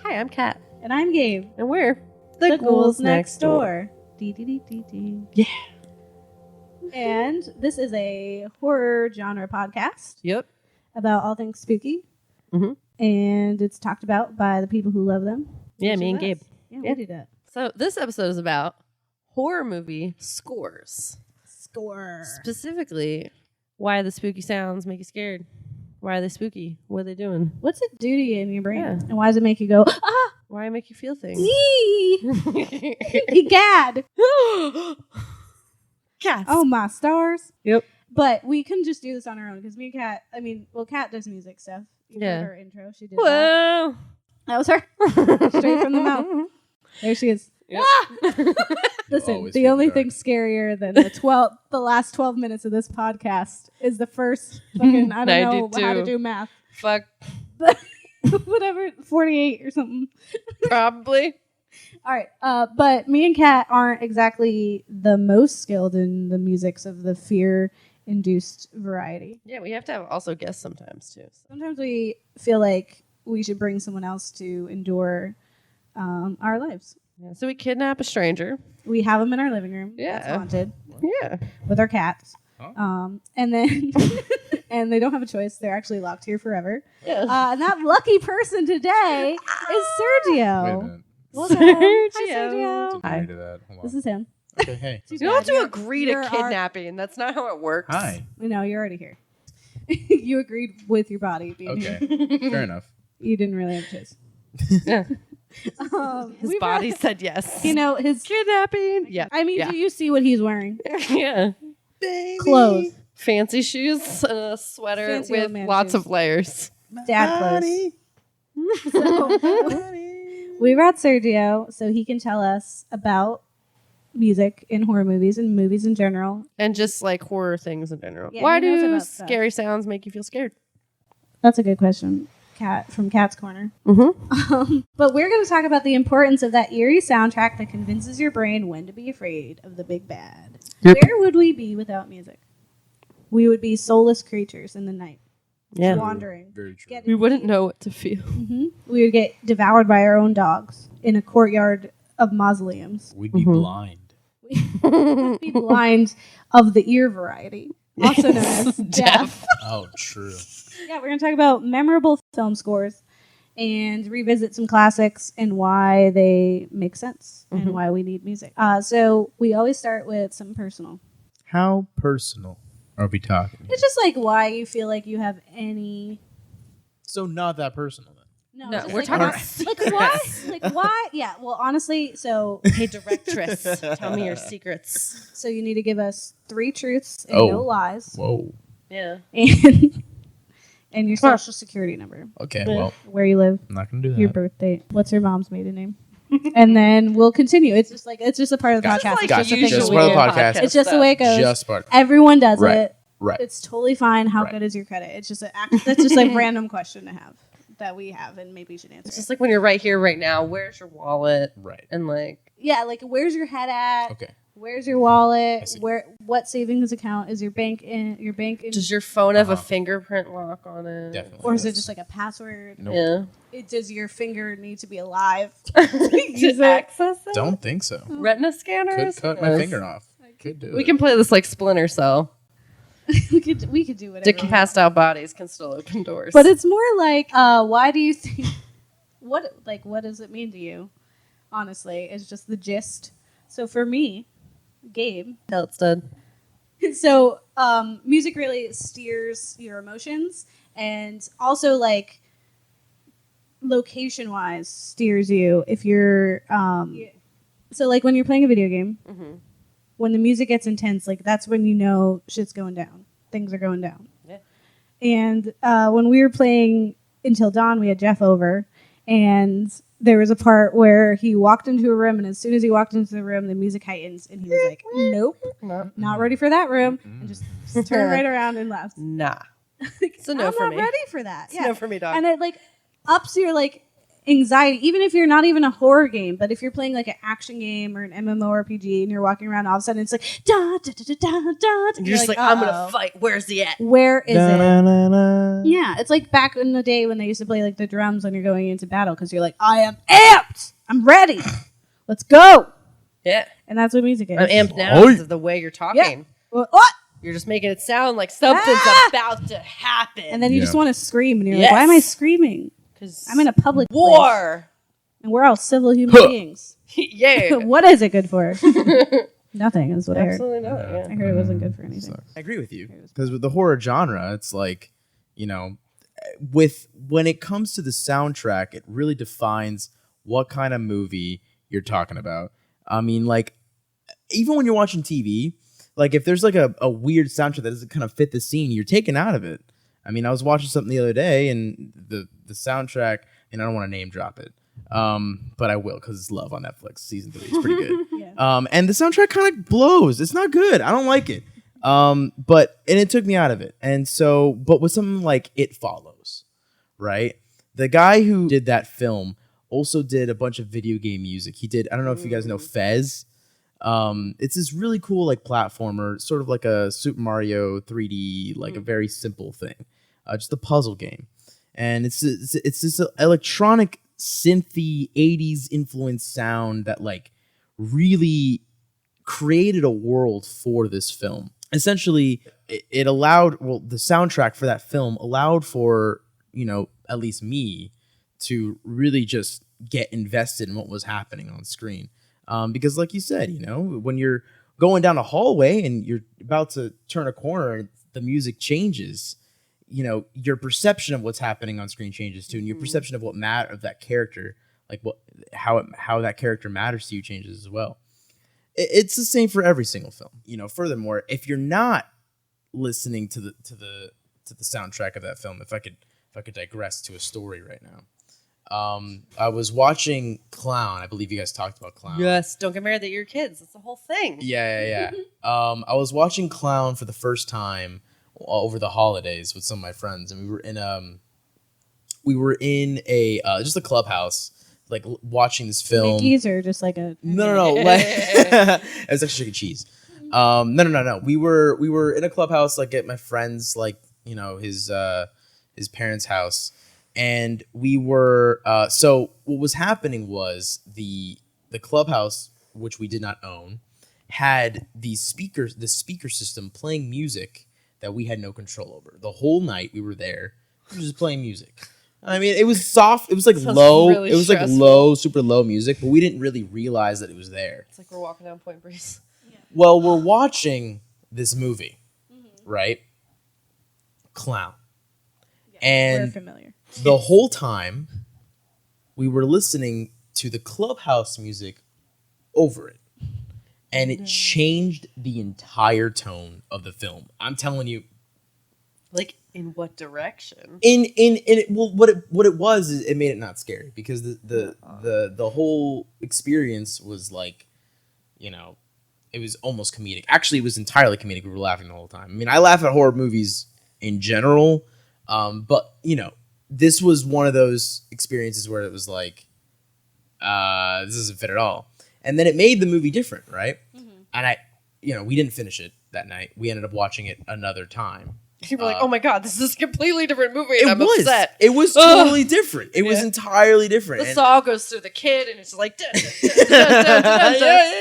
Hi, I'm Kat. And I'm Gabe. And we're The Ghouls Next Door. Dee. Yeah. And this is a horror genre podcast Yep. about all things spooky. Mhm. And it's talked about by the people who love them. Yeah, which me is and us. Gabe. Yeah, Yeah. we do that. So this episode is about horror movie scores. Score. Specifically, why the spooky sounds make you scared. Why are they spooky? What are they doing? What's it do to you in your brain? Yeah. And why does it make you go, ah, Why make you feel things? yee, egad. Cats. Oh, my stars. Yep. But we couldn't just do this on our own because me and Kat, Kat does music stuff. You Yeah. heard her intro. She did that. Whoa. That was her. Straight from the mouth. There she is. Yep. Listen, always the feel only dark. thing scarier than the last 12 minutes of this podcast is the first fucking, I don't know how to 92. do math. Fuck. Whatever, 48 or something. Probably. All right. But me and Kat aren't exactly the most skilled in the musics of the fear-induced variety. Yeah, we have to have also guests sometimes too. So. Sometimes we feel like we should bring someone else to endure our lives. Yeah, so we kidnap a stranger. We have them in our living room. Yeah. That's haunted. Yeah. With our cats. Huh? And then and they don't have a choice. They're actually locked here forever. Yeah. And that lucky person today is Sergio. Wait a minute. Welcome. Hi, Sergio. Sergio. Didn't Hi. agree to that. Hold on. This is him. Okay, hey. Too You don't have bad. to You're- agree to you're our- kidnapping. That's not how it works. Hi. No, you're already here. You agreed with your body being here. Okay. Fair enough. You didn't really have a choice. Yeah. His we've body had- said yes. You know, his... Kidnapping. Yeah. I mean, Yeah. do you see what he's wearing? Yeah. Clothes. Fancy shoes and a sweater Fancy with old man lots shoes. of layers. Dad clothes. So, we brought Sergio so he can tell us about music in horror movies and movies in general. And just like horror things in general. Yeah, Why he knows do about stuff. scary sounds make you feel scared? That's a good question. Cat from Cat's Corner. Mm-hmm. But we're going to talk about the importance of that eerie soundtrack that convinces your brain when to be afraid of the big bad. Yep. Where would we be without music? We would be soulless creatures in the night, Yeah. wandering. Very true. Get- We wouldn't know what to feel. We would get devoured by our own dogs in a courtyard of mausoleums. We'd be Mhm. blind. We'd be blind of the ear variety, also known as deaf. Oh, true. Yeah, we're going to talk about memorable film scores and revisit some classics and why they make sense Mhm. and why we need music. So we always start with something personal. How personal are we talking? It's just like why you feel like you have any... So not that personal then. No, it's just we're like, talking why- like why? Like why? Yeah, well, honestly, so Hey, Directress, tell me your secrets. you need to give us 3 truths and Oh. no lies Whoa. Yeah. and your social security number, Okay, Yeah. well, where you live, I'm not going to do that. your birth date, what's your mom's maiden name, and then we'll continue. It's just a part of the Gotcha. podcast. Like It's Gotcha. just a thing. Just usual part of the podcast. It's just the way it goes. Just part. Everyone does Right. it. Right. It's totally fine. How Right. good is your credit? It's just that's just a random question to have that we have, and maybe you should answer. It's it. just like when you're right here, right now. Where's your wallet? Right. And like, Yeah, like where's your head at? Okay. Where's your I wallet? see. What savings account is your bank in? does your phone have a Uh-huh. fingerprint lock on it? Definitely. or is it yes. just like a password? Nope. Yeah. Does your finger need to be alive? to access it? Don't think so. Retina scanners? Could cut my finger off. Could do We it. can play this like Splinter Cell. we could do whatever. we want. Passed out bodies can still open doors. But it's more like, why do you think? What does it mean to you? Honestly, it's just the gist. So for me, Gabe. hell, it's dead. So music really steers your emotions, and also like location-wise steers you. If you're so like when you're playing a video game, Mm-hmm. when the music gets intense, like that's when you know shit's going down. Things are going down. Yeah. And when we were playing Until Dawn, we had Jeff over, and there was a part where he walked into a room, and as soon as he walked into the room, the music heightens, and he was like, "Nope, No. not ready for that room," and just turned right around and left. Nah. It's a no I'm for not me. ready for that. It's a no for me, dog. And it like ups your like anxiety, even if you're not even a horror game, but if you're playing like an action game or an MMORPG and you're walking around, all of a sudden it's like da da da da da da. And you're just like, I'm gonna fight. Where's he at? Where is it? Da-na-na-na. Yeah, it's like back in the day when they used to play like the drums when you're going into battle because you're like, I am amped. I'm ready. Let's go. Yeah. And that's what music is. I'm amped now because of the way you're talking. Well, what? You're just making it sound like something's about to happen. And then you just want to scream, and you're Yes. like, why am I screaming? Because I'm in a public place, war. and we're all civil human beings. Yeah. What is it good for? Nothing is what Absolutely not. I heard. I Yeah. heard it wasn't good for anything. I agree with you because with the horror genre, it's like, you know, when it comes to the soundtrack, it really defines what kind of movie you're talking about. I mean, like, even when you're watching TV, like if there's like a weird soundtrack that doesn't kind of fit the scene, you're taken out of it. I mean, I was watching something the other day, and the soundtrack, and I don't want to name drop it, but I will because it's Love on Netflix. Season 3 is pretty good. Yeah. And the soundtrack kind of blows. It's not good. I don't like it. But it took me out of it. And so, but with something like It Follows, right? The guy who did that film also did a bunch of video game music. He did, I don't know if you guys know Fez. It's this really cool like platformer, sort of like a Super Mario 3D, like a very simple thing, just a puzzle game. And it's this electronic synthy 80s influenced sound that like really created a world for this film. Essentially, it allowed, well, the soundtrack for that film allowed for, you know, at least me to really just get invested in what was happening on screen. Because like you said, you know, when you're going down a hallway and you're about to turn a corner and the music changes, you know, your perception of what's happening on screen changes too. And your perception of of that character, like how that character matters to you changes as well. It's the same for every single film. You know, furthermore, if you're not listening to the soundtrack of that film, if I could digress to a story right now. I was watching Clown. I believe you guys talked about Clown. Yes. Don't get married that you're kids. That's the whole thing. Yeah. I was watching Clown for the first time over the holidays with some of my friends, and we were in a just a clubhouse, like watching this film. Mickey's or just like a No. Like, it was actually chicken and cheese. No. We were in a clubhouse, like at my friend's, like, you know, his parents' house. And we were so what was happening was the clubhouse, which we did not own, had the speaker system playing music that we had no control over. The whole night we were there, we were just playing music. I mean, it was soft. It was like low. Really it was stressful. like low, super low music, but we didn't really realize that it was there. It's like we're walking down Point Breeze. Yeah. Well, we're watching this movie, right? Clown. Yeah, And we're familiar. The whole time, we were listening to the clubhouse music over it. And it changed the entire tone of the film. I'm telling you. Like, in what direction? What it was is it made it not scary because the whole experience was like, you know, it was almost comedic. Actually, it was entirely comedic. We were laughing the whole time. I mean, I laugh at horror movies in general, but you know, this was one of those experiences where it was like, this doesn't fit at all. And then it made the movie different, right? And we didn't finish it that night. We ended up watching it another time. You were like, oh my God, this is a completely different movie, and I'm upset. It was totally different. It was entirely different. The saw goes through the kid, and it's like, dun, dun, dun, dun, dun, dun.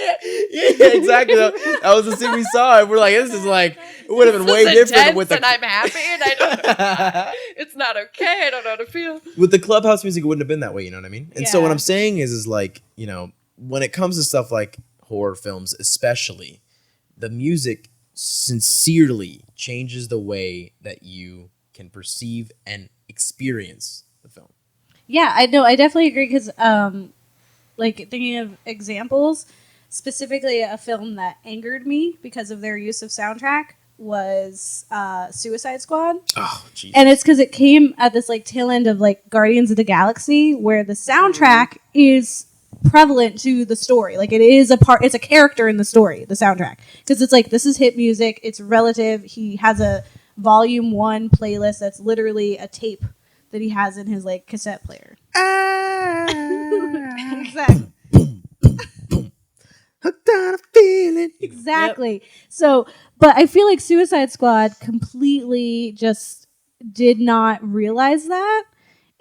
Yeah, exactly. That was the scene we saw, and we're like, this is like, it would have been way different with the. And I'm happy, and I don't know. It's not okay. I don't know how to feel. With the clubhouse music, it wouldn't have been that way. You know what I mean? And so Yeah. what I'm saying is like, you know, when it comes to stuff like horror films, especially, the music sincerely changes the way that you can perceive and experience the film. Yeah, I know. I definitely agree because, like, thinking of examples, specifically a film that angered me because of their use of soundtrack was Suicide Squad. Oh, jeez. And it's because it came at this, like, tail end of, like, Guardians of the Galaxy, where the soundtrack is prevalent to the story. Like, it is it's a character in the story, the soundtrack. Because it's like, this is hit music, it's relative. He has a volume 1 playlist that's literally a tape that he has in his, like, cassette player. Exactly. Hooked on a feeling. Exactly. So, but I feel like Suicide Squad completely just did not realize that.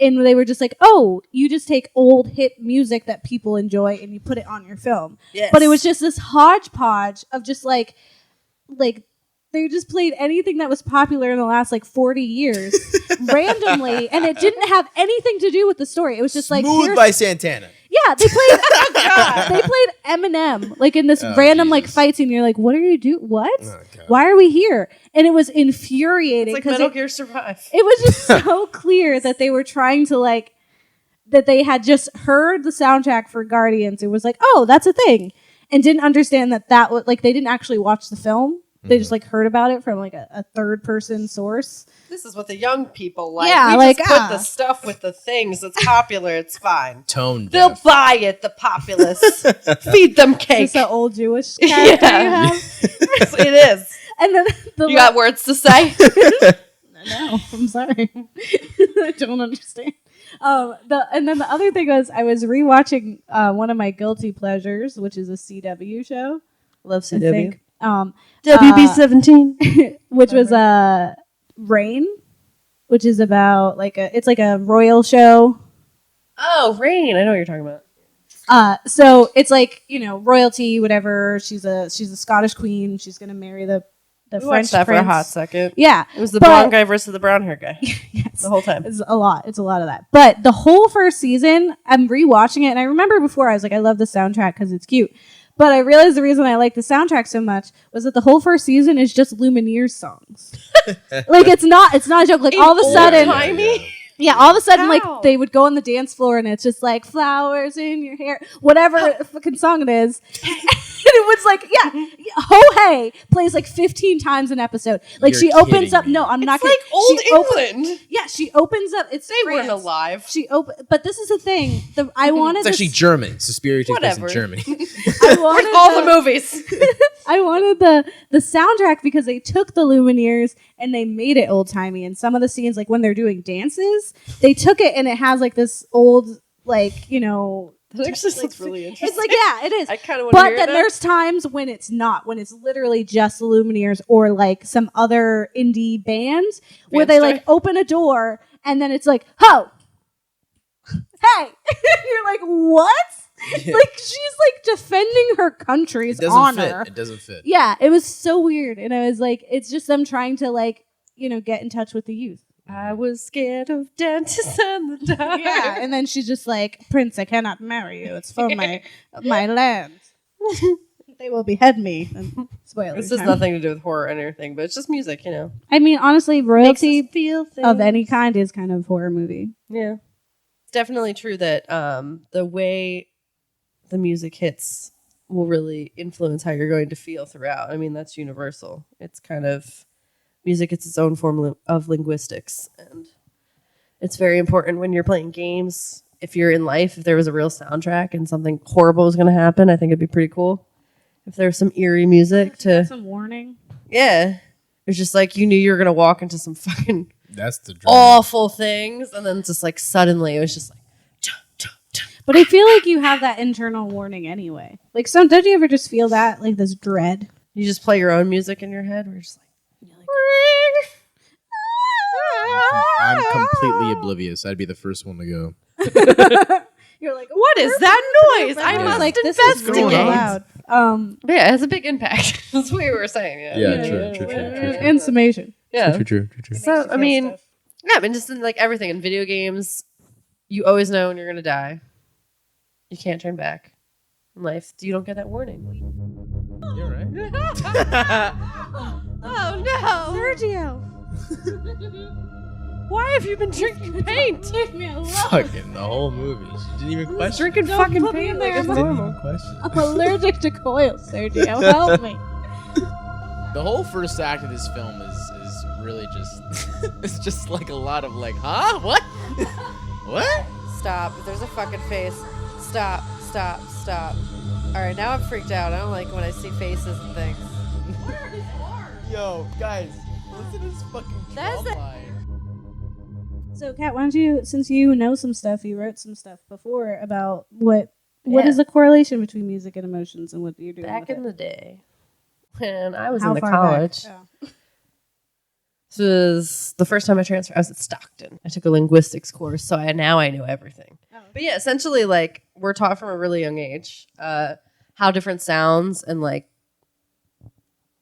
And they were just like, oh, you just take old hit music that people enjoy and you put it on your film. Yes. But it was just this hodgepodge of just like they just played anything that was popular in the last 40 years randomly, and it didn't have anything to do with the story. It was just Smooth by Santana. yeah, they played they played Eminem in this random Jesus. fight scene. You're like, what are you doing? What? Oh, God. Why are we here? And it was infuriating It's like Metal it Gear Survive. was just so clear that they were trying to that they had just heard the soundtrack for Guardians. It was like, oh, that's a thing, and didn't understand that was they didn't actually watch the film. They just heard about it from a third person source. This is what the young people like. Yeah, we just put the stuff with the things that's popular. It's fine. Tone They'll deaf. buy it, the populace. Feed them Is cake. this an old Jewish character you have? It is. And then You got words to say? No, I'm sorry. I don't understand. And then the other thing was I was rewatching one of my guilty pleasures, which is a CW show. Love I think. WB17. Which was Rain, which is about it's like a royal show. Oh, Rain. I know what you're talking about. So it's royalty, whatever. She's a Scottish queen. She's gonna marry the We French watched that prince. for a hot second. Yeah, It was the but- blonde guy versus the brown hair guy. yes. The whole time. It's a lot. It's a lot of that. But the whole first season, I'm rewatching it, and I remember before I was like, I love the soundtrack because it's cute. But I realized the reason I like the soundtrack so much was that the whole first season is just Lumineers songs. It's not a joke. All of a sudden, Old-timey? yeah, all of a sudden, How? they would go on the dance floor and it's just flowers in your hair, whatever fucking song it is. And it was Ho Hey plays 15 times an episode. You're she opens kidding up. me. No, I'm not It's kidding. like old She open- England. Yeah, she opens up. It's They weren't France. alive. But this is the thing. I wanted. It's actually German. Suspiria takes place in Whatever. Germany. I wanted All the movies. I wanted the soundtrack because they took the Lumineers and they made it old timey. And some of the scenes, when they're doing dances, they took it and it has this old That actually sounds really interesting. It's it is. I kind of want to But hear then that. there's times when it's not, when it's literally just the Lumineers or some other indie band where they Band story. open a door and then it's ho, hey, you're what? Yeah. She's defending her country's It doesn't honor. fit. It doesn't fit. Yeah, it was so weird, and I was it's just them trying to get in touch with the youth. I was scared of dentists and the dark. Yeah, and then she's just Prince, I cannot marry you. It's for my land. They will behead me. And spoilers. This has time. nothing to do with horror or anything, but it's just music, I mean, honestly, Makes royalty us feel things. of any kind is kind of horror movie. Yeah. It's definitely true that the way the music hits will really influence how you're going to feel throughout. I mean, that's universal. It's kind of music. It's its own form of linguistics, and it's very important when you're playing games. If you're in life, if there was a real soundtrack and something horrible was going to happen, I think it'd be pretty cool. If there's some eerie music to, Some warning. yeah, it's just you knew you were going to walk into some fucking That's the dream. awful things, and then it's just suddenly it was just But I feel you have that internal warning anyway. Don't you ever just feel that this dread? you just play your own music in your head. We're just I'm completely oblivious. I'd be the first one to go. You're like, what is that noise? I Yeah. must this is really going on? loud. But yeah, it has a big impact. That's what we were saying. Yeah, true. In summation. Yeah. True. So I mean, yeah, I mean, just in everything in video games, you always know when you're gonna die. You can't turn back. In life, you don't get that warning. You're right. Oh no, Sergio. why have you been drinking paint? Leave me alone. Fucking the whole movie. She didn't even question. Drinking Don't fucking put me paint in like there. it's Didn't normal. even question. I'm allergic to coils, Sergio. Help me. The whole first act of this film is really just it's just a lot of huh? What? What? Stop! If there's a fucking face, stop! All right, now I'm freaked out. I don't like when I see faces and things. Yo, guys, listen to this fucking That's drum line. So, Kat, why don't you, since you know some stuff, you wrote some stuff before about what is the correlation between music and emotions and what you're doing Back with in it? the day, when I was How in the far college, back? Oh. this was the first time I transferred. I was at Stockton. I took a linguistics course, so now I know everything. Oh. But yeah, essentially, like, we're taught from a really young age how different sounds and like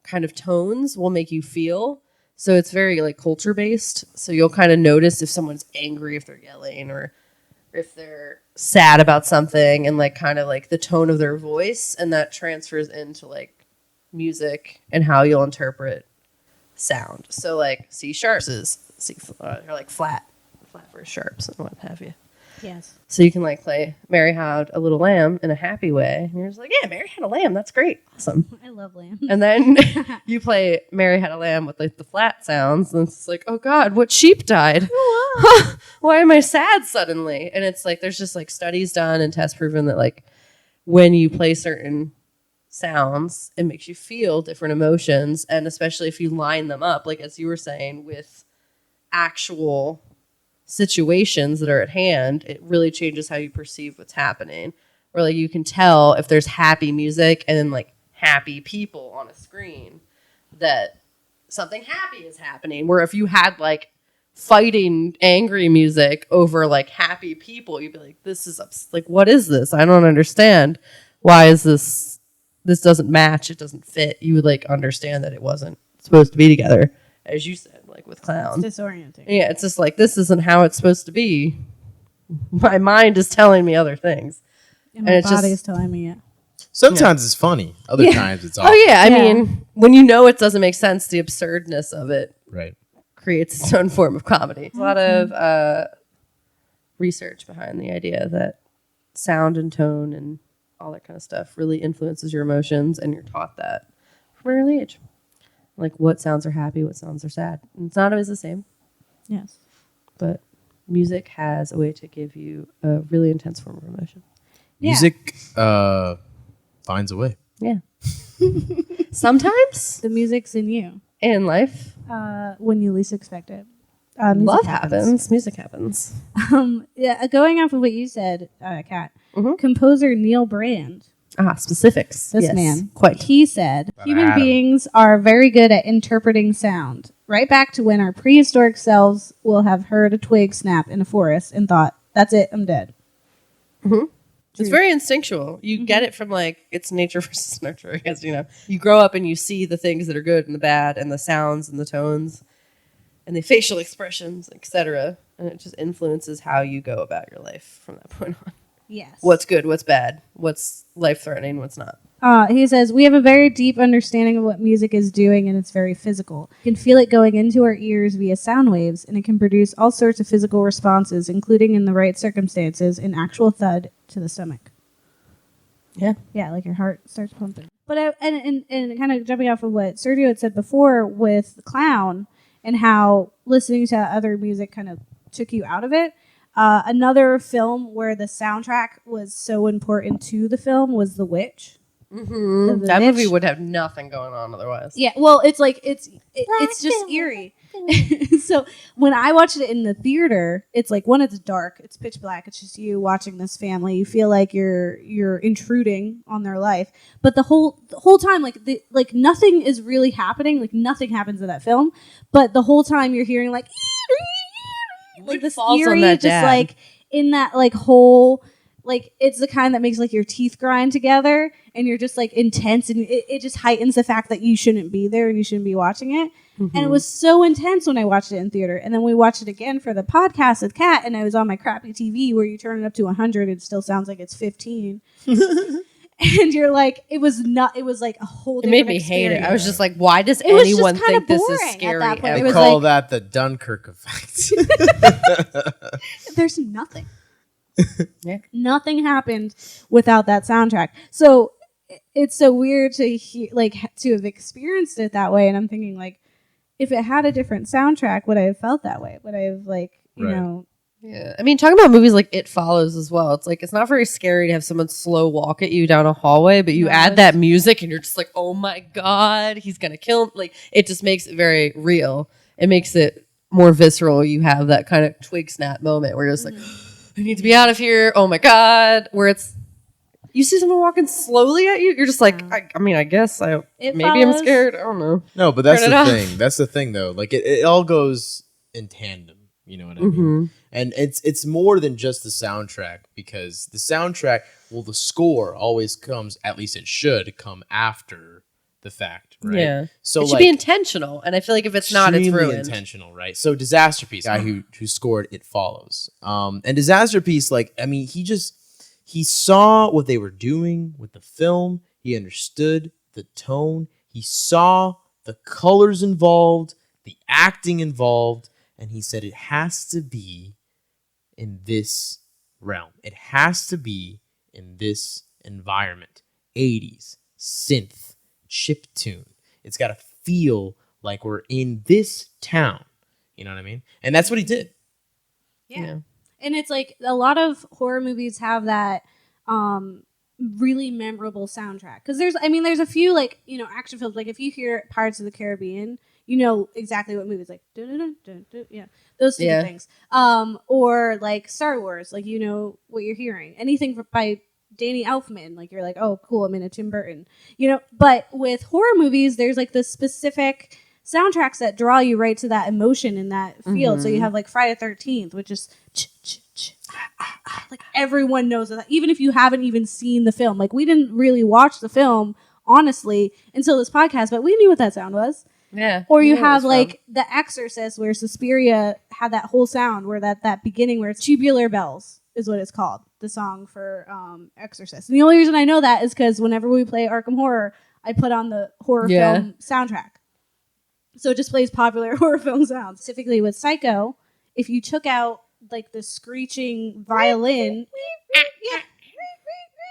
kind of tones will make you feel. So it's very like culture based. So you'll kind of notice if someone's angry, if they're yelling, or if they're sad about something, and like kind of like the tone of their voice, and that transfers into like music and how you'll interpret sound. So like C sharps is or like flat versus sharps and what have you. Yes. So you can like play Mary Had a Little Lamb in a happy way, and you're just like, yeah, Mary had a lamb. That's great, awesome. I love lamb. And then you play Mary Had a Lamb with like the flat sounds, and it's like, oh God, what sheep died? Why am I sad suddenly? And it's like there's just like studies done and tests proven that like when you play certain sounds, it makes you feel different emotions, and especially if you line them up, like as you were saying, with actual situations that are at hand, it really changes how you perceive what's happening. Or like you can tell if there's happy music and then like happy people on a screen that something happy is happening. Where if you had like fighting angry music over like happy people, you'd be like, this is like, what is this? I don't understand. Why is this doesn't match, it doesn't fit. You would like understand that it wasn't supposed to be together, as you said, like with clown. It's disorienting. Yeah, it's just like, this isn't how it's supposed to be. My mind is telling me other things. And my it's body just- is telling me it. Sometimes it's funny. Other times it's awful. Oh yeah, I Yeah. mean, when you know it doesn't make sense, the absurdness of it Right. creates its own form of comedy. A lot of research behind the idea that sound and tone and all that kind of stuff really influences your emotions, and you're taught that from an early age. Like what sounds are happy, what sounds are sad. And it's not always the same, Yes. but music has a way to give you a really intense form of emotion. Yeah. Music finds a way. Yeah. Sometimes The music's in you in life, when you least expect it. love happens. Music happens. Yeah, going off of what you said, Kat, Mhm. composer Neil Brand, Specifics. this Yes, man, Quite. he said, About human Adam. beings are very good at interpreting sound. Right back to when our prehistoric selves will have heard a twig snap in a forest and thought, that's it, I'm dead. It's very instinctual. You get it from like it's nature versus nurture. I guess you grow up and you see the things that are good and the bad, and the sounds and the tones, and the facial expressions, etc. And it just influences how you go about your life from that point on. Yes. What's good? What's bad? What's life threatening? What's not? He says, we have a very deep understanding of what music is doing, and it's very physical. You can feel it going into our ears via sound waves, and it can produce all sorts of physical responses, including in the right circumstances, an actual thud to the stomach. Yeah. Yeah, like your heart starts pumping. But and kind of jumping off of what Sergio had said before with Clown and how listening to other music kind of took you out of it. Another film where the soundtrack was so important to the film was The Witch. Mm-hmm. The That movie Witch. would have nothing going on otherwise. Yeah, well, it's like it's just eerie. So when I watched it in the theater, it's like one, it's dark, it's pitch black, it's just you watching this family. You feel like you're intruding on their life, but the whole time, like nothing is really happening. Like nothing happens in that film, but the whole time you're hearing like this falls on eerie, that just dad. like in that like whole. Like, it's the kind that makes, like, your teeth grind together, and you're just, like, intense, and it just heightens the fact that you shouldn't be there and you shouldn't be watching it. Mm-hmm. And it was so intense when I watched it in theater. And then we watched it again for the podcast with Kat, and I was on my crappy TV where you turn it up to 100, it still sounds like it's 15. And you're like, it was like a whole It different made me hate it. I was experience. just like, why does It was just anyone kinda think this boring is at scary? that point. ever? It They was call like- that the Dunkirk effect. There's nothing. Yeah. Nothing happened without that soundtrack. So it's so weird to hear, like, to have experienced it that way. And I'm thinking, like, if it had a different soundtrack, would I have felt that way? Would I have, like, you Right. know? Yeah, I mean, talking about movies like It Follows as well. It's like it's not very scary to have someone slow walk at you down a hallway, but you No, add it's- that music and you're just like, oh my god, he's gonna kill him. Like it just makes it very real. It makes it more visceral, you have that kind of twig snap moment where you're just like, I need to be out of here. Oh my God. Where it's, you see someone walking slowly at you, you're just like, I mean, I guess maybe I'm scared. I don't know. No, but that's the thing. That's the thing, though. Like, it all goes in tandem. You know what I mean? And it's more than just the soundtrack, because the soundtrack, well, the score always comes, at least it should come after the fact, right? Yeah. So it should be intentional, and I feel like if it's not, it's ruined. Intentional, right? So Disasterpiece, guy who scored It Follows, and Disasterpiece, like, I mean, he saw what they were doing with the film. He understood the tone. He saw the colors involved, the acting involved, and he said it has to be in this realm. It has to be in this environment. 80s, synth, chiptune. It's got to feel like we're in this town. You know what I mean? And that's what he did. Yeah. And it's like a lot of horror movies have that really memorable soundtrack. Because there's a few, like, you know, action films. Like, if you hear Pirates of the Caribbean, you know exactly what movie. It's like, yeah, those stupid things. Or like Star Wars, like, you know what you're hearing. Anything by Danny Elfman, like, you're like, oh, cool, I'm in a Tim Burton. You know, but with horror movies, there's like the specific soundtracks that draw you right to that emotion in that field. So you have like Friday the 13th, which is like everyone knows that, even if you haven't even seen the film. Like, we didn't really watch the film, honestly, until this podcast, but we knew what that sound was. Yeah. Or you have like The Exorcist, where Suspiria had that whole sound where that beginning where it's Tubular Bells is what it's called, the song for Exorcist. And the only reason I know that is because whenever we play Arkham Horror, I put on the horror film soundtrack. So it just plays popular horror film sounds. Specifically with Psycho, if you took out like the screeching violin,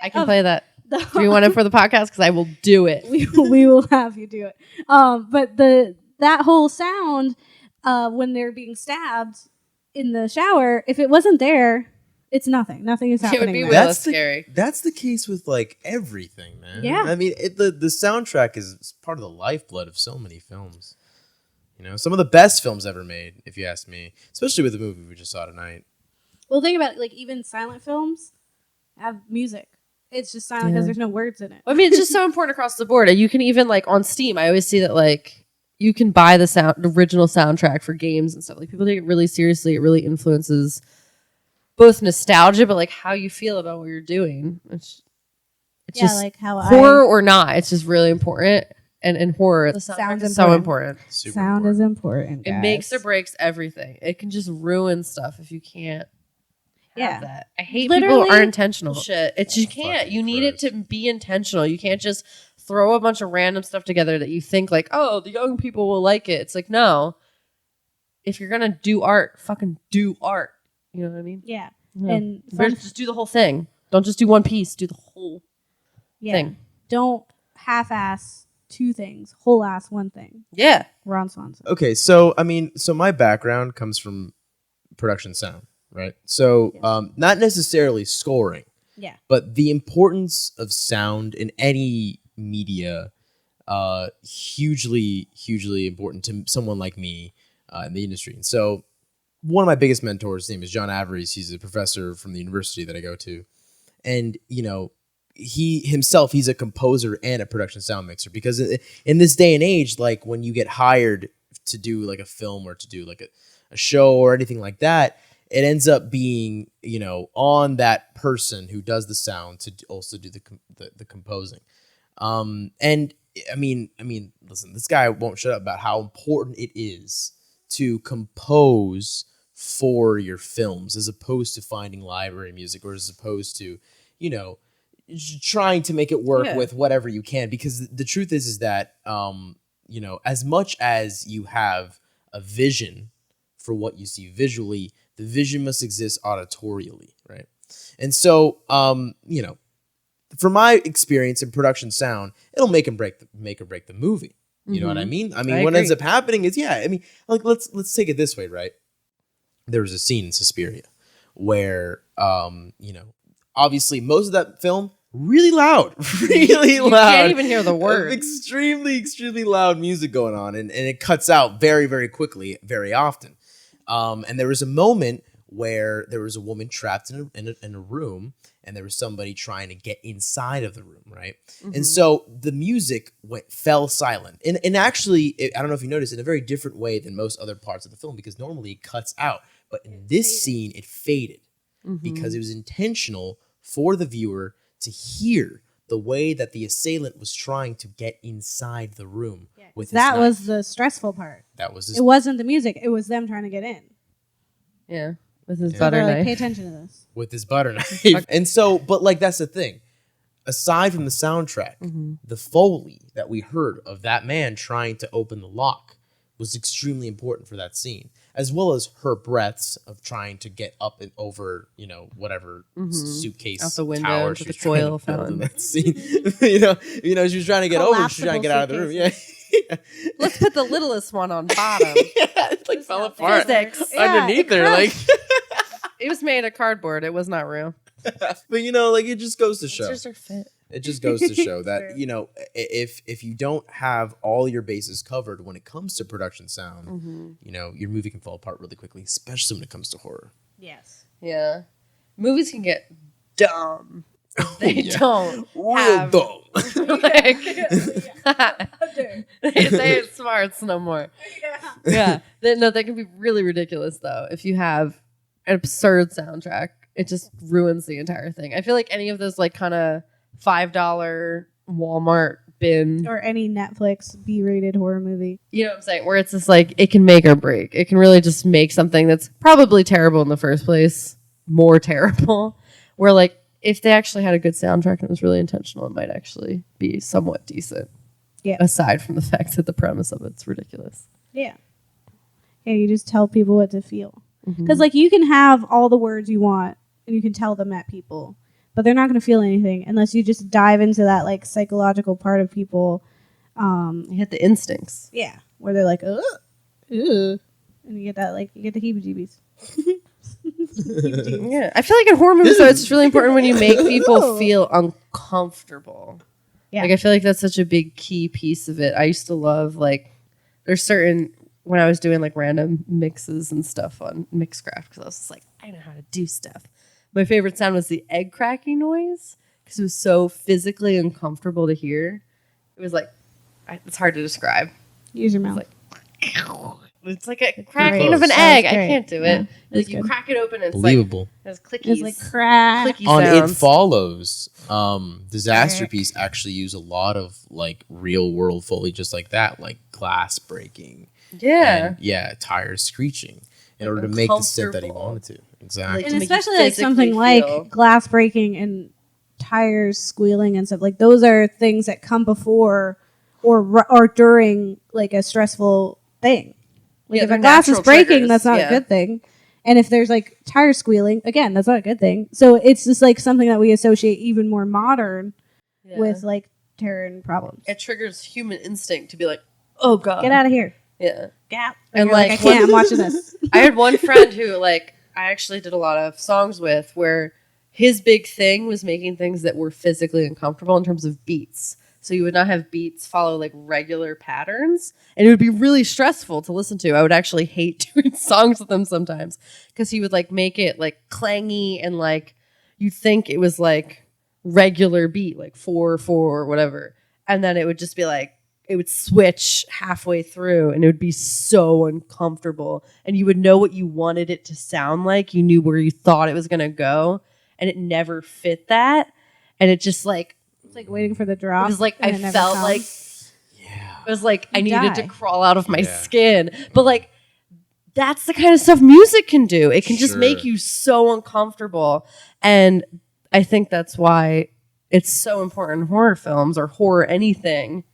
I can play that. Do you want it for the podcast? Because I will do it. We will have you do it. But that whole sound when they're being stabbed in the shower, if it wasn't there, it's nothing. Nothing is happening. It would be less scary. That's the case with like everything, man. Yeah. I mean, the soundtrack is part of the lifeblood of so many films. You know, some of the best films ever made, if you ask me, especially with the movie we just saw tonight. Well, think about it. Like, even silent films have music. It's just silent because there's no words in it. I mean, it's just so important across the board. You can even, like, on Steam, I always see that, like, you can buy the original soundtrack for games and stuff. Like, people take it really seriously. It really influences both nostalgia, but, like, how you feel about what you're doing. It's just like how horror or not. It's just really important. And in horror, the sound is so important. Sound is important, guys. It makes or breaks everything. It can just ruin stuff if you can't have that. I hate people who are intentional. Shit. You can't. You need it to be intentional. You can't just throw a bunch of random stuff together that you think like, oh, the young people will like it. It's like, no. If you're going to do art, fucking do art. You know what I mean? Yeah. No. And just do the whole thing. Don't just do one piece. Do the whole thing. Don't half-ass two things, whole ass one thing. Yeah. Ron Swanson. Okay, so I mean, my background comes from production sound, right? So not necessarily scoring, but the importance of sound in any media, hugely important to someone like me in the industry. And so one of my biggest mentors, his name is John Avery's. He's a professor from the university that I go to, and you know, he's a composer and a production sound mixer, because in this day and age, like when you get hired to do like a film or to do like a show or anything like that, it ends up being, you know, on that person who does the sound to also do the composing. And I mean, listen, this guy won't shut up about how important it is to compose for your films as opposed to finding library music, or as opposed to, you know, trying to make it work with whatever you can, because the truth is that you know, as much as you have a vision for what you see visually, the vision must exist auditorially, right? And so you know, from my experience in production sound, it'll make or break the movie. You know what I mean? I mean, what ends up happening is, I mean, like let's take it this way, right? There was a scene in Suspiria where you know, obviously most of that film really loud, really loud. You can't even hear the words. Extremely loud music going on, and it cuts out very, very quickly, very often. And there was a moment where there was a woman trapped in a room, and there was somebody trying to get inside of the room, right? Mm-hmm. And so the music fell silent. And actually, I don't know if you noticed, in a very different way than most other parts of the film, because normally it cuts out. But in this scene, it faded because it was intentional for the viewer to hear the way that the assailant was trying to get inside the room with his knife. That was the stressful part. It wasn't the music. It was them trying to get in. Yeah. With his butter knife. Pay attention to this. With his butter knife. And so, but like, that's the thing. Aside from the soundtrack, the Foley that we heard of that man trying to open the lock was extremely important for that scene, as well as her breaths of trying to get up and over, whatever suitcase out the window tower to she the was trying coil to build fountain. in that scene. She was trying to get over. She was trying to get out of the room. Yeah. Let's put the littlest one on bottom. It like fell apart Physics. underneath her. Like it was made of cardboard. It was not real. But it just goes to show. It's just her fit. It just goes to show that, if you don't have all your bases covered when it comes to production sound, your movie can fall apart really quickly, especially when it comes to horror. Yes. Yeah. Movies can get dumb. They don't. Real dumb. They ain't smarts no more. Yeah. They can be really ridiculous, though. If you have an absurd soundtrack, it just ruins the entire thing. I feel like any of those, like, kind of $5 Walmart bin or any Netflix B-rated horror movie. You know what I'm saying? Where it's just like, it can make or break. It can really just make something that's probably terrible in the first place more terrible. Where, like, if they actually had a good soundtrack and it was really intentional, it might actually be somewhat decent. Yeah. Aside from the fact that the premise of it's ridiculous. Yeah. Yeah, you just tell people what to feel. Because, like, you can have all the words you want and you can tell them at people, but they're not going to feel anything unless you just dive into that, like, psychological part of people. You hit the instincts. Yeah. Where they're like, ugh. And you get that, like, you get the heebie-jeebies. Yeah. I feel like in horror movies, though, it's just really important when you make people feel uncomfortable. Yeah. Like, I feel like that's such a big key piece of it. I used to love, like, there's certain, when I was doing, like, random mixes and stuff on Mixcraft, because I was just like, I know how to do stuff. My favorite sound was the egg cracking noise because it was so physically uncomfortable to hear. It was like, it's hard to describe. Use your mouth. It's like a cracking of an egg. I can't do it. Yeah, like you crack it open and it's believable. It's clicky. It's like crack. Clicky on sounds. It Follows, Disaster Piece actually use a lot of like real world Foley just like that, like glass breaking. Yeah. And, tires screeching in order to make the scent that he wanted to. Exactly. And especially like something like glass breaking and tires squealing and stuff. Like those are things that come before or during like a stressful thing. Like if a glass is breaking, triggers. That's not a good thing. And if there's like tire squealing, again, that's not a good thing. So it's just like something that we associate even more modern with like terror and problems. It triggers human instinct to be like, oh God. Get out of here. Yeah. Gap. And like, I can't, I'm watching this. I had one friend who like, I actually did a lot of songs with where his big thing was making things that were physically uncomfortable in terms of beats. So you would not have beats follow like regular patterns. And it would be really stressful to listen to. I would actually hate doing songs with him sometimes because he would like make it like clangy and like you'd think it was like regular beat, like 4/4 or whatever. And then it would just be like, it would switch halfway through and it would be so uncomfortable. And you would know what you wanted it to sound like. You knew where you thought it was going to go. And it never fit that. And it just like, it's like waiting for the drop. It was like I felt like it was like I needed to crawl out of my skin. But like that's the kind of stuff music can do. It can just make you so uncomfortable. And I think that's why it's so important in horror films or horror anything.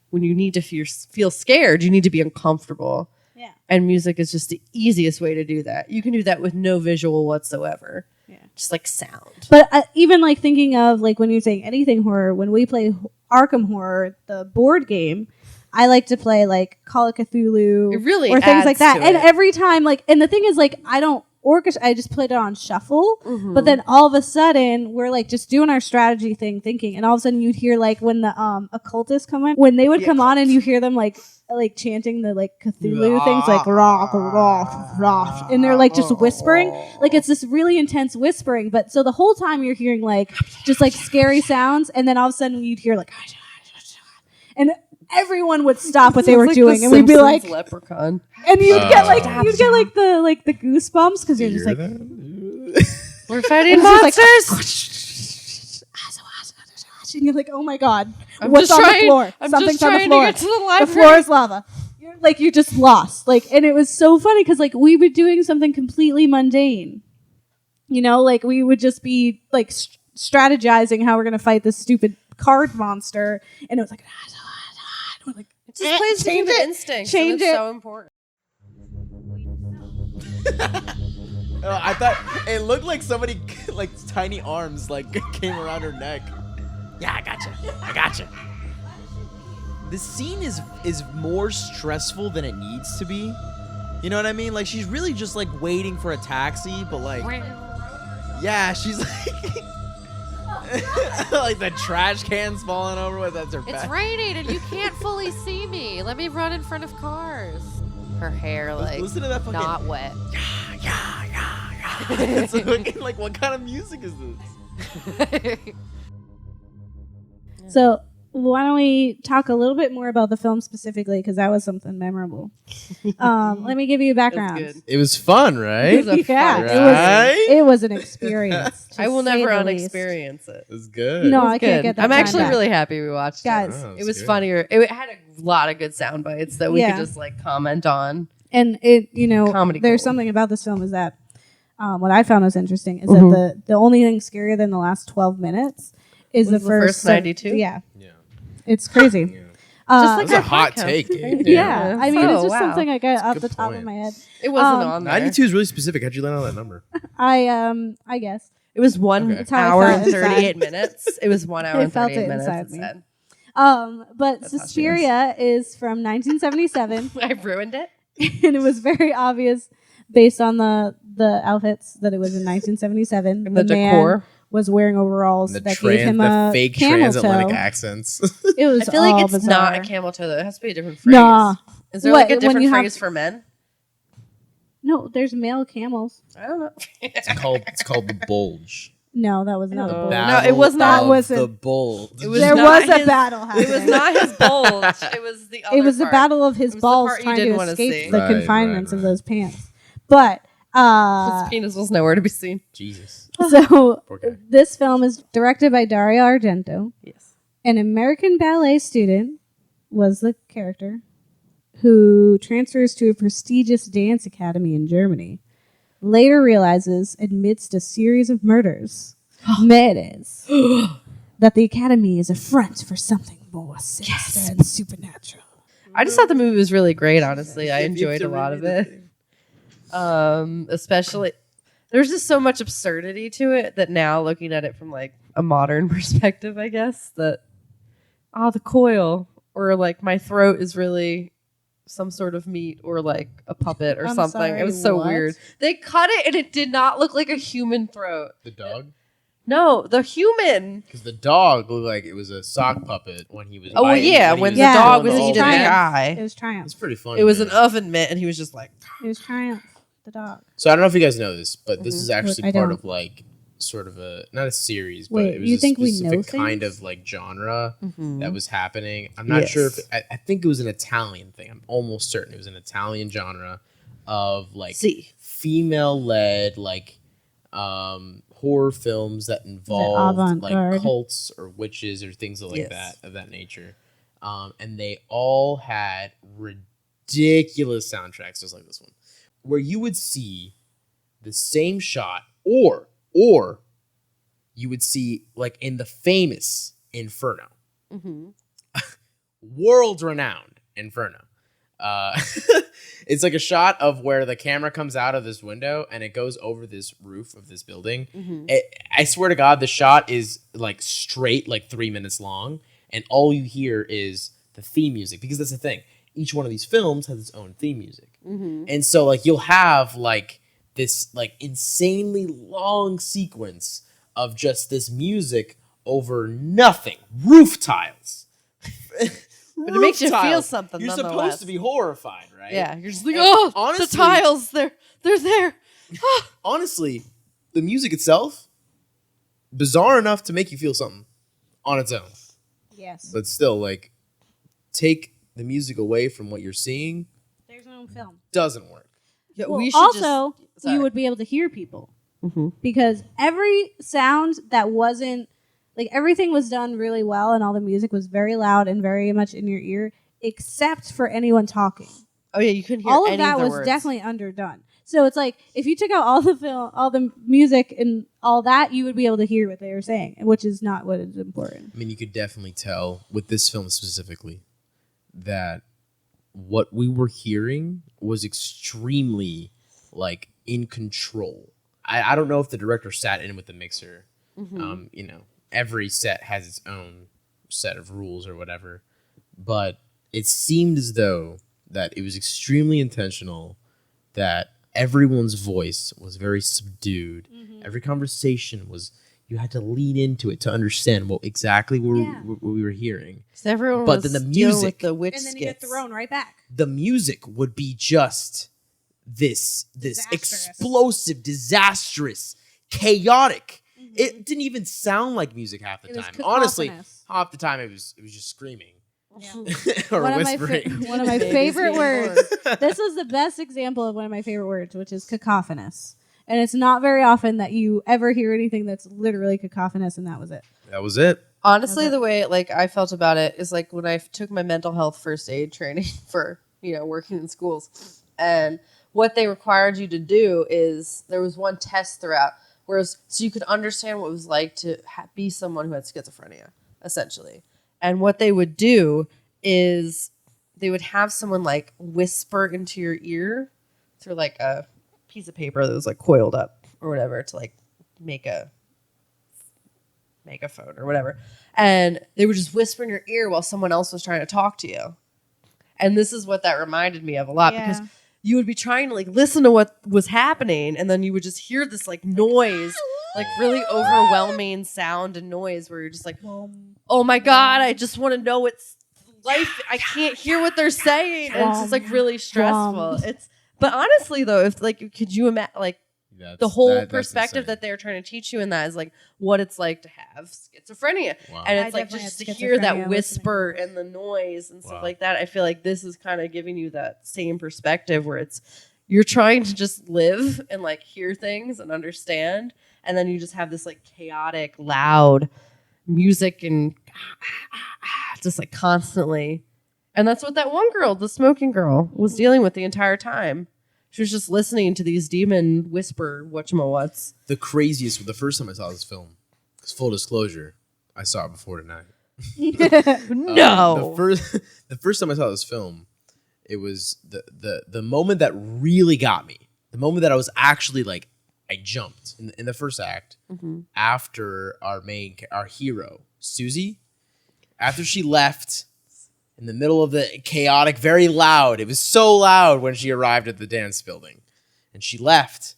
When you need to feel scared, you need to be uncomfortable. Yeah. And music is just the easiest way to do that. You can do that with no visual whatsoever. Yeah. Just like sound. But even like thinking of like when you're saying anything horror, when we play Arkham Horror, the board game, I like to play like Call of Cthulhu it really or things like that. To and it. Every time like, and the thing is like, I don't orchestra. I just put it on shuffle. But then all of a sudden, we're like just doing our strategy thing, thinking, and all of a sudden you'd hear like when the occultists come in, when they would come on, and you hear them like chanting the like Cthulhu things, like rock, rock, rock, and they're like just whispering, like it's this really intense whispering. But so the whole time you're hearing like just like scary sounds, and then all of a sudden you'd hear like, and everyone would stop what they were doing, and we'd be like, leprechaun. and you'd get like the goosebumps because you're just like, we're fighting monsters. And you're like, oh my god, I'm what's just on trying- the floor? I'm Something's just on the trying floor. to get to the The library. floor is lava. You're just lost. Like, and it was so funny because like we were doing something completely mundane. You know, like we would just be like strategizing how we're gonna fight this stupid card monster, and it was like, we're like, It just plays to change human it, instincts. change and it's it. so important. I thought it looked like somebody like tiny arms like came around her neck. Yeah, I gotcha. This scene is more stressful than it needs to be. You know what I mean? Like she's really just like waiting for a taxi, but like, yeah, she's like, like the trash cans falling over with that's her It's back. raining and you can't fully see me. Let me run in front of cars. Her hair, like, Listen to that fucking not wet. yeah. It's like what kind of music is this? So why don't we talk a little bit more about the film specifically, because that was something memorable. Let me give you a background. good. It was fun, right? It was a Yeah, fun Right? it was an experience. to I will say never the least. unexperience it. It was good. No, It was I can't good. get that. I'm time actually back. really happy we watched Guys. it. Oh, It was good. funnier. It had a lot of good sound bites that we Yeah. could just like comment on. And it, Comedy there's gold. something about this film is that what I found was interesting is Mhm. that the only thing scarier than the last 12 minutes is Was the the first first 92? Yeah, Yeah. it's crazy. Yeah. Uh, like That's a our hot podcast. take. Gabe. yeah, I mean, So, it's just wow. something I got off a the good top of point. my head. It wasn't Um, on there. 92 is really specific. How'd you land on that number? I guess. It was 1 Okay. That's how I hour felt and inside. 38 minutes. It was 1 hour I and felt 38 it minutes. inside It me. said. But That's how she Suspiria is from 1977, I ruined it. and it was very obvious based on the outfits that it was in 1977. And the man decor. was wearing overalls The, that gave him the a fake camel transatlantic toe. accents. It was I feel like all it's bizarre. not a camel toe though. It has to be a different phrase. Nah. Is there What, like a when different you have- phrase for men? No, there's male camels. I don't know. it's called the bulge. No, that was not a No. bull. No, it was not. That wasn't- the bulge. It was There not was a his- battle happening. It was not his bulge. It was the other It was the part. battle of his It was the balls part you trying didn't to wanna escape see. the Right, confinements right, of right. those pants. But His penis was nowhere to be seen. Jesus. so Poor guy. this film is directed by Dario Argento. Yes. An American ballet student was the character who transfers to a prestigious dance academy in Germany. Later realizes, amidst a series of murders, murders, that the academy is a front for something more sinister and supernatural. I just thought the movie was really great, honestly. I enjoyed a lot of it. Especially there's just so much absurdity to it that now looking at it from like a modern perspective, I guess, that the coil or like my throat is really some sort of meat or like a puppet or I'm something. sorry, It was so what? weird. They cut it and it did not look like a human throat. The dog? No, the human. Because the dog looked like it was a sock puppet when he was. Oh well, biting, yeah, he when the Yeah, dog it was was eating the Triumph. guy. It was Triumph. It's pretty funny. It was man. an oven mitt, and he was just like, It was Triumph, the dog. So I don't know if you guys know this, but this Mhm. is actually I part don't. of like sort of a not a series, but Wait, it was you a think we specific know kind things? of like genre Mhm. that was happening. I'm not Yes. sure if I think it was an Italian thing. I'm almost certain it was an Italian genre of like see. female-led like horror films that involved like avant-garde? cults or witches or things like Yes. that of that nature. And they all had ridiculous soundtracks just like this one, where you would see the same shot or you would see like in the famous Inferno, Mm-hmm. world-renowned Inferno. It's like a shot of where the camera comes out of this window and it goes over this roof of this building. Mm-hmm. I swear to God, the shot is like straight, like 3 minutes long, and all you hear is the theme music, because that's the thing. Each one of these films has its own theme music. Mm-hmm. And so like you'll have like this like insanely long sequence of just this music over nothing. Roof tiles. But it makes you feel something. You're nonetheless. supposed to be horrified, right? Yeah, you're just like, And oh, honestly- the tiles, they're there. Honestly, the music itself, bizarre enough to make you feel something on its own. Yes. But still, like, take the music away from what you're seeing, There's no film. doesn't work. Yeah, Well, we should also, sorry. you would be able to hear people. Mm-hmm. Because every sound that wasn't, like, everything was done really well and all the music was very loud and very much in your ear, except for anyone talking. Oh yeah, you couldn't hear All of any that the was words. definitely underdone. So it's like, if you took out all the film, all the music and all that, you would be able to hear what they were saying, which is not what is important. I mean, you could definitely tell with this film specifically that what we were hearing was extremely, like, in control. I don't know if the director sat in with the mixer. Mm-hmm. You know, every set has its own set of rules or whatever. But it seemed as though that it was extremely intentional, that everyone's voice was very subdued. Every conversation was, you had to lean into it to understand what exactly what we were hearing. Everyone But was then the dealing music- with the witch And then you get skits. thrown right back. The music would be just this Disastrous. explosive, disastrous, chaotic. It didn't even sound like music half the It was time. Honestly, cacophonous. half the time it was just screaming Yeah. or One of my whispering. one of my Babies favorite being words. This was the best example of one of my favorite words, which is cacophonous. And it's not very often that you ever hear anything that's literally cacophonous, and that was it. That was it. Honestly, the way like I felt about it is like when I took my mental health first aid training for working in schools, and what they required you to do is there was one test throughout, whereas so you could understand what it was like to be someone who had schizophrenia, essentially. And what they would do is they would have someone like whisper into your ear through like a piece of paper that was like coiled up or whatever to like make a phone or whatever. And they would just whisper in your ear while someone else was trying to talk to you. And this is what that reminded me of a lot, because you would be trying to like listen to what was happening, and then you would just hear this like noise, like really overwhelming sound and noise where you're just like, oh my God, I just want to know it's life. I can't hear what they're saying. And it's just like really stressful. But honestly though, if like, could you imagine like the whole perspective that they're trying to teach you in that is like what it's like to have schizophrenia. Wow. And I it's like definitely just to had hear that schizophrenia whisper and the noise and stuff Wow. like that. I feel like this is kind of giving you that same perspective where it's you're trying to just live and like hear things and understand, and then you just have this like chaotic, loud music and just like constantly. And that's what that one girl, the smoking girl, was dealing with the entire time. She was just listening to these demon whisper whatchamawhats. The craziest, the first time I saw this film, because full disclosure, I saw it before tonight. No. The first time I saw this film, it was the moment that really got me. The moment that I was actually like, I jumped in the first act after our hero, Susie, after she left in the middle of the chaotic, very loud. It was so loud when she arrived at the dance building. And she left,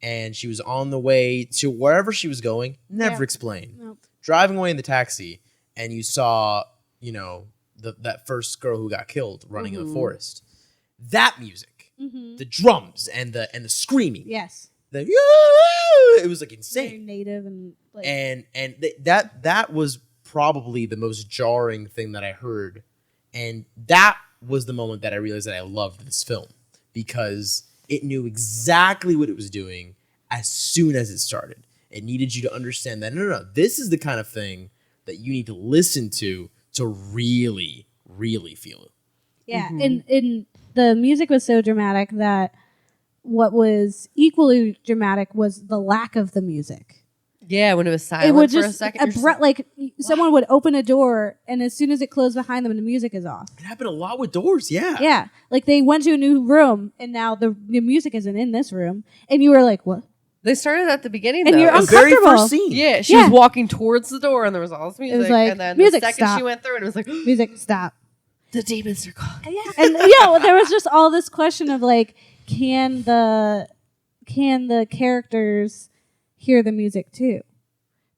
and she was on the way to wherever she was going. Never explained. Nope. Driving away in the taxi, and you saw, that first girl who got killed running in the forest. That music, the drums and the screaming, Yes. it was like Very insane. native and like And that was probably the most jarring thing that I heard. And that was the moment that I realized that I loved this film, because it knew exactly what it was doing as soon as it started. It needed you to understand that, no, this is the kind of thing that you need to listen to really, really feel it. yeah. And the music was so dramatic that what was equally dramatic was the lack of the music. Yeah, when it was silent It would for a just second. you're just like someone would open a door, and as soon as it closed behind them, the music is off. It happened a lot with doors, yeah. Yeah, like they went to a new room, and now the music isn't in this room, and you were like, "What?" They started at the beginning, And though. you're The very uncomfortable. first scene. Yeah, she Yeah. was walking towards the door, and there was all this music. like, and then music, the second stop. she went through, and it was like, Music, stop. the demons are gone. Yeah, and there was just all this question of like, can the can the characters hear the music too?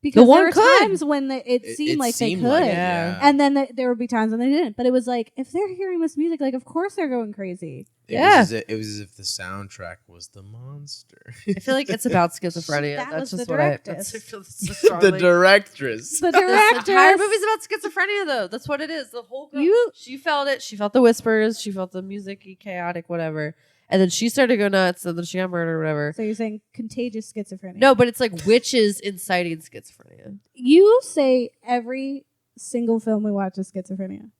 Because one there were could. times when it seemed like they could. yeah. And then there would be times when they didn't. But it was like, if they're hearing this music, like, of course they're going crazy. It was as if the soundtrack was the monster. I feel like it's about schizophrenia. That That's was just the what I Directress. feel so The strongly. Directress. The This entire director. movie's about schizophrenia, though. That's what it is. The whole girl, You- she felt it. She felt the whispers. She felt the music, chaotic, whatever. And then she started to go nuts. And then she got murdered or whatever. So you're saying contagious schizophrenia? No, but it's like witches inciting schizophrenia. You say every single film we watch is schizophrenia.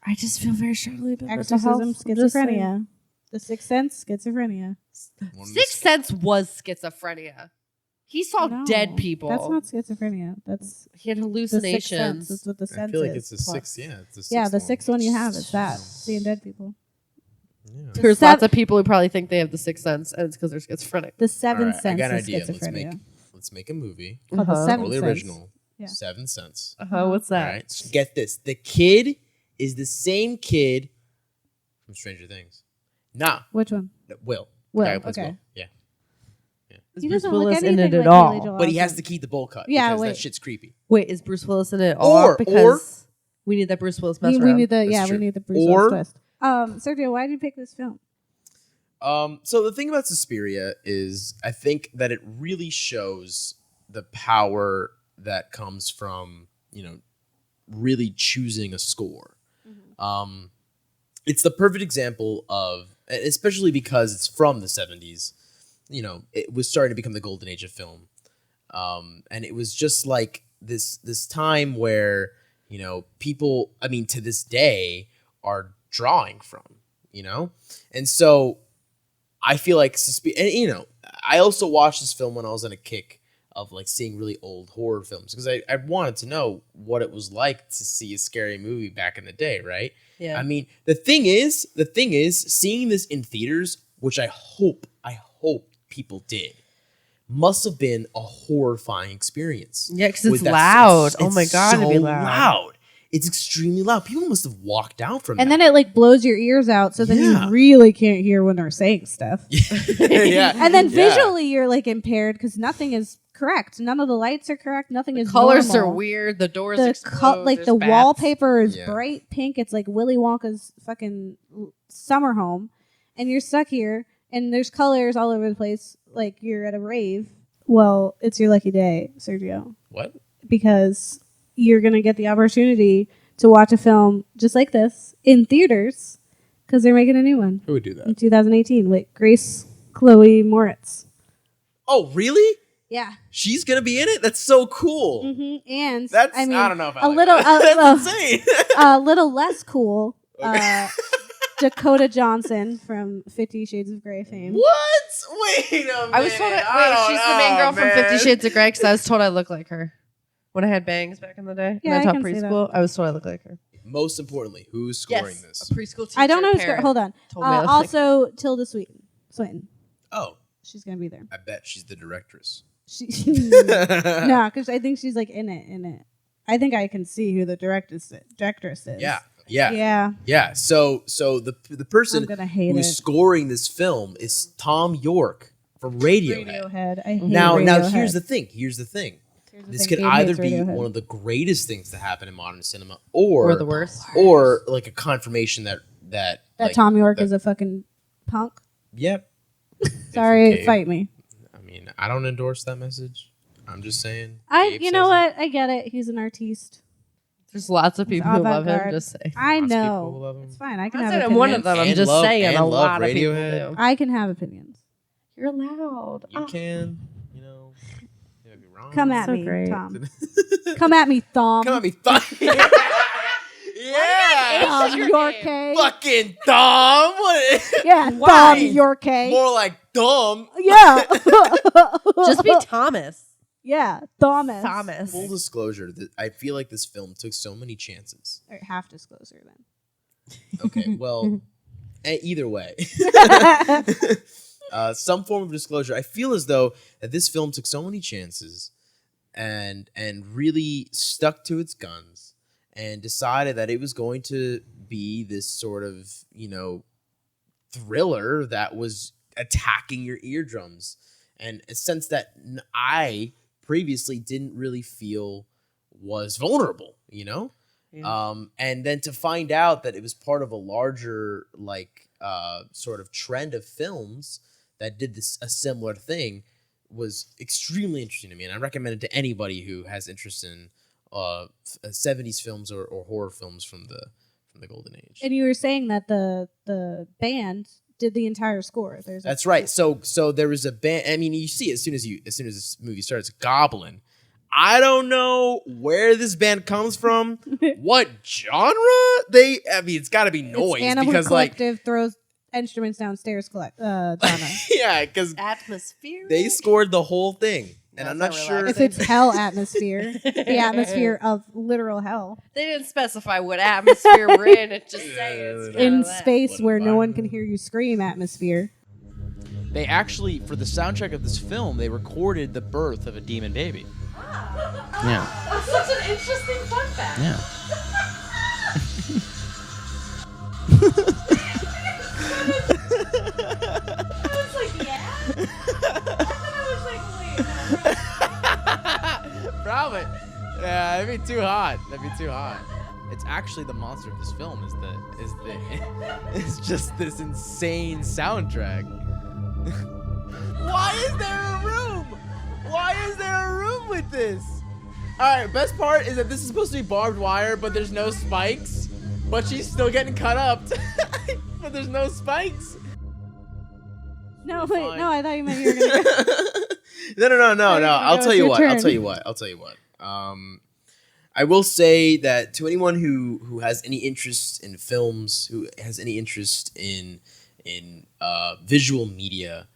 I just feel very strongly about Exorcism, schizophrenia. The Sixth Sense, schizophrenia. Sixth Sense was schizophrenia. He saw No, dead people. That's not schizophrenia. That's He had the Sixth Sense. hallucinations. That's what the I sense feel like is. it's the sixth. Yeah, it's the sixth. Yeah, the one. sixth one you have is that. Seeing dead people. Yeah. There's Sev- lots of people who probably think they have the Sixth Sense, and it's because they're schizophrenic. The Seventh All right, I Sense got an is idea. schizophrenia. Let's make a movie. Called the Uh-huh. Seventh Totally Sense. original. Yeah. Seven Sense. What's All that? right. So get this. The kid is the same kid from Stranger Things. Nah. Which one? Will. Will, The guy who plays okay. Will. Yeah. Is He Bruce doesn't look Willis in anything it like at Haley all? Joel But he has Osment. to keep the bowl cut. Yeah, because wait. that shit's creepy. Wait, is Bruce Willis in it Or- all? Because we need that Bruce Willis mess We around. need the That's we true. need the Bruce Or- Willis twist. Sergio, why did you pick this film? So the thing about Suspiria is I think that it really shows the power that comes from, really choosing a score. It's the perfect example of, especially because it's from the 70s, it was starting to become the golden age of film. And it was just like this time where, people, to this day are drawing from, And so I feel like and I also watched this film when I was on a kick of like seeing really old horror films because I wanted to know what it was like to see a scary movie back in the day, right? Yeah. The thing is, seeing this in theaters, which I hope people did, must have been a horrifying experience. Yeah, because it's With that- loud. Oh it's my god, it'd so be loud. It's extremely loud. People must have walked out from And that. then it like blows your ears out, so then Yeah. you really can't hear when they're saying stuff. yeah. And then Yeah. visually, you're like impaired because nothing is correct. None of the lights are correct. Nothing is Colors normal. are weird. The doors The explode. like there's the bats. wallpaper is Yeah. bright pink. It's like Willy Wonka's fucking summer home, and you're stuck here. And there's colors all over the place, like you're at a rave. Well, it's your lucky day, Sergio, What? because you're gonna get the opportunity to watch a film just like this in theaters because they're making a new one Who would do in that? 2018 with Grace Chloe Moritz. Oh, really? Yeah. She's gonna be in it? That's so cool. And That's I mean, I don't know if I a like little, that. That's insane. a little less cool. Okay. Dakota Johnson from 50 Shades of Grey fame. What? Wait a minute. I was told. She's the main girl from 50 Shades of Grey because I was told I look like her when I had bangs back in the day. Yeah, when I taught can see that. preschool. I was told I look like her. Most importantly, who's scoring A this? preschool teacher. I don't know who's parent hold on. told me I look like Also, Tilda Swinton. Oh, She's gonna be there. I bet she's the directress. She no, because I think she's like in it. I think I can see who the directress is. Yeah. So the person I'm gonna hate who's it. scoring this film is Tom York from Radiohead. Radiohead. I hate Now Radiohead. here's the thing. Here's the thing. This could Gabe either hates be Radiohead. one of the greatest things to happen in modern cinema, or the worst. or like a confirmation that like, Tom York that- is a fucking punk. Yep. Sorry, Gabe- fight me. I don't endorse that message. I'm just saying. Gabe You know says it. what? I get it. He's an artiste. There's lots of people who love him. avant-garde. Just say. I Lots of people know. who love him. It's fine. I can I'm have not saying opinions. I'm one of them. I'm And just love- saying and a love lot of Radiohead. people do. I can have opinions. You're loud. You can, you might be wrong. Come at So me, great. Tom. Come at me, Thom. Come at me, yeah. Thom Yorke. Fucking dumb. What? Yeah, Why? Thom Yorke. More like dumb. Yeah. Just be Thomas. Yeah, Thomas. Thomas. Full disclosure, I feel like this film took so many chances. Or half disclosure then. Okay, well, either way. Some form of disclosure. I feel as though that this film took so many chances and really stuck to its guns and decided that it was going to be this sort of, thriller that was attacking your eardrums, and a sense that I previously didn't really feel was vulnerable, you know? Yeah. And then to find out that it was part of a larger, like, sort of trend of films that did a similar thing was extremely interesting to me. And I recommend it to anybody who has interest in 70s films or horror films from the golden age. And you were saying that the band did the entire score. That's right. So there was a band. I mean, you see as soon as this movie starts, Goblin. I don't know where this band comes from, what genre it's got to be noise, it's Animal because Collective throws instruments downstairs. Donna. Yeah, because Atmosphere. they scored the whole thing, and I'm not That's not sure If it's hell atmosphere, the atmosphere of literal hell They didn't specify what atmosphere we're in. It just says it's in kinda that. space where no one can hear you scream. Atmosphere. They actually, for the soundtrack of this film, they recorded the birth of a demon baby. Yeah. That's such an interesting fun fact. Yeah. I was like, yeah. I was like, wait. Probably. Yeah, that'd be too hot. It's actually the monster of this film is just this insane soundtrack. Why is there a room? Why is there a room with this? All right, best part is that this is supposed to be barbed wire, but there's no spikes. But she's still getting cut up. But there's no spikes. No, Fine. wait, no, I thought you meant you were gonna go. No. I'll it's tell you your what. turn. I'll tell you what. I will say that to anyone who has any interest in films, who has any interest in visual media,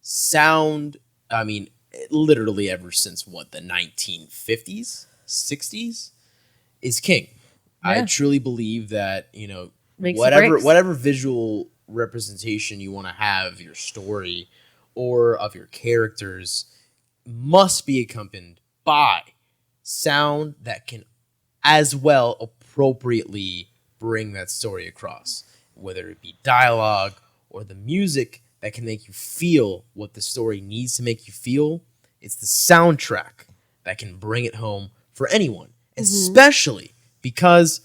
sound, I mean, literally ever since the 1950s, 60s, is king. I Yeah. truly believe that, Makes or breaks. whatever visual representation you want to have of your story or of your characters must be accompanied by sound that can as well appropriately bring that story across, whether it be dialogue or the music that can make you feel what the story needs to make you feel. It's the soundtrack that can bring it home for anyone, especially because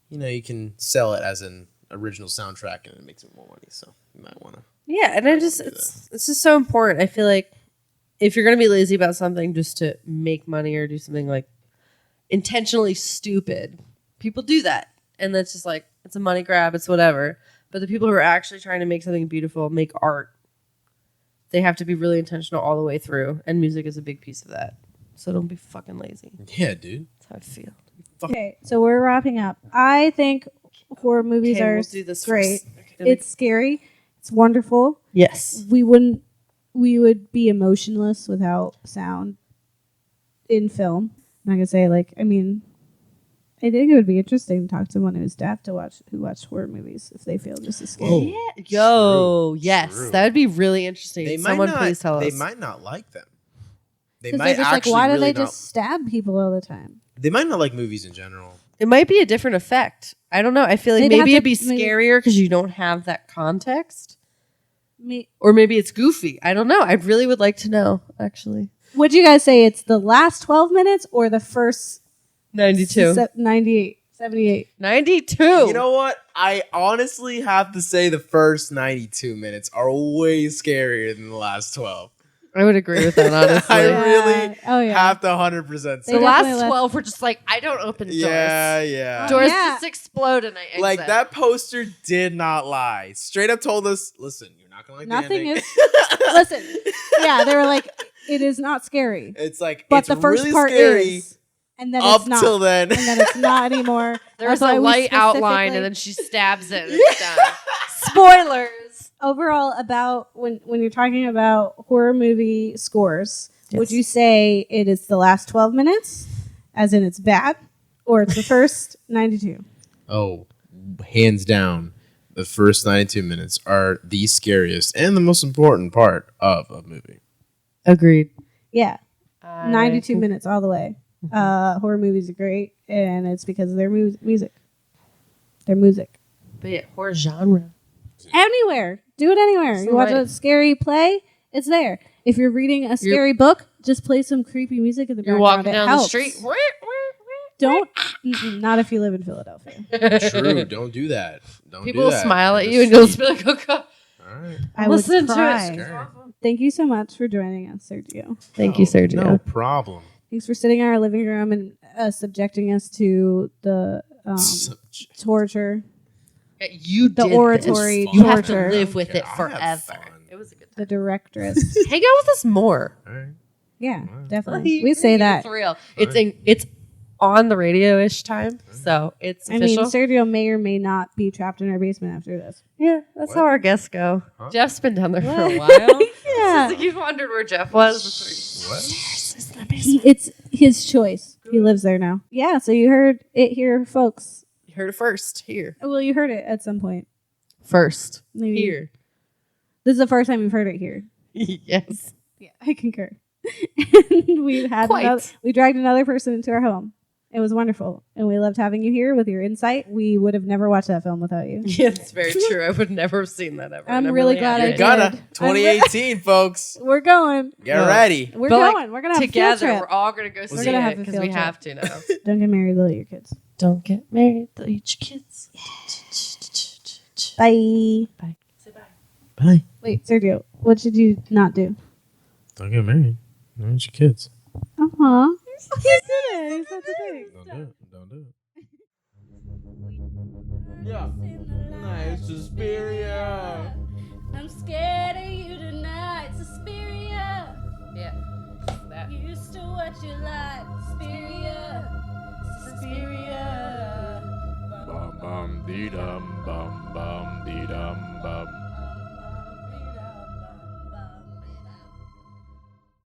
you can sell it as an original soundtrack and it makes it more money. So you might want to. Yeah, and it's just so important. I feel like if you're gonna be lazy about something just to make money or do something like intentionally stupid, people do that, and that's just like it's a money grab. It's whatever. But the people who are actually trying to make something beautiful, make art, they have to be really intentional all the way through, and music is a big piece of that. So don't be fucking lazy. Yeah, dude. That's how I feel. Okay, so we're wrapping up. I think horror movies Okay, are we'll do this great. first. Okay, It's scary. It's wonderful. yes. We would be emotionless without sound in film. I'm not gonna say I think it would be interesting to talk to someone who's deaf who watch horror movies if they feel just as scary. Oh, Yeah. Yo, true, yes, true. that would be really interesting. Someone please tell us. They might not like them. They Because might they're just actually why do really they not. just stab people all the time? They might not like movies in general. It might be a different effect. I don't know. I feel like They'd have maybe to- it'd be maybe- scarier because you don't have that context. Me, Or maybe it's goofy. I don't know. I really would like to know, actually. would you guys say it's the last 12 minutes or the first 92. 98, 78? 92. You know what? I honestly have to say the first 92 minutes are way scarier than the last 12. I would agree with that, honestly. I Yeah. really Oh, yeah. have to 100% say They the that. definitely last left- 12 were just like, I don't open doors. Yeah. Doors Yeah. just explode and I exit. Like, that poster did not lie. Straight up told us, listen, you're not going to like Nothing the ending. is. Listen, yeah, they were like, it is not scary. It's like, But it's the first really part scary is. And then up it's not. till then. And then it's not anymore. There's That's why a we light outline specifically- and then she stabs it and it's done. Spoilers. Overall, about when you're talking about horror movie scores, would you say it is the last 12 minutes, as in it's bad, or it's the first 92? Oh, hands down, the first 92 minutes are the scariest and the most important part of a movie. Agreed. Yeah, 92 minutes all the way. Horror movies are great, and it's because of their music. Their music. But yeah, horror genre. Anywhere. Do it anywhere. You watch a scary play, it's there. If you're reading a scary book, just play some creepy music in the You're background. walking down the street. Don't. Not if you live in Philadelphia. True. Don't do that. Don't People do will that. smile at you and you'll just be like, oh God. All right. I would Listen to cry. it. Thank you so much for joining us, Sergio. Thank you, Sergio. No problem. Thanks for sitting in our living room and subjecting us to the torture, You the did oratory this. You have to torture, live with it I had forever. fun. It was a good time. the directress. Hang out with us more. All right. Yeah, definitely. We say that. It's real. It's on the radio-ish time, so it's I mean, official. Sergio may or may not be trapped in our basement after this. Yeah, that's how our guests go. Huh? Jeff's been down there for a What? while. Yeah. You wondered where Jeff was. What? It's his choice. He lives there now. Yeah, so you heard it here, folks. You heard it first here. Well, you heard it at some point. First Maybe. here. This is the first time you've heard it here. Yes. Yeah, I concur. And we Quite. dragged another person into our home. It was wonderful, and we loved having you here with your insight. We would have never watched that film without you. Yeah, it's very true. I would never have seen that ever. I'm and really glad happy. I You're gonna. did. 2018, folks. We're going. Get ready. We're But, like, going. We're gonna have a field Together, trip. we're all gonna go see gonna have it a because field we trip. have to now. Don't get married, they'll eat your kids. Don't get married. They'll eat your kids. Bye. Bye. Wait, Sergio, what should you not do? Don't get married. Don't want your kids. Uh-huh. He said it. He said the thing. Don't do it. Don't do it. Yeah. Nice Suspiria. I'm scared of you tonight, Suspiria. Yeah. That. Used to what you like, Suspiria. Suspiria. Bum bum dee dum bum bum dee dum bum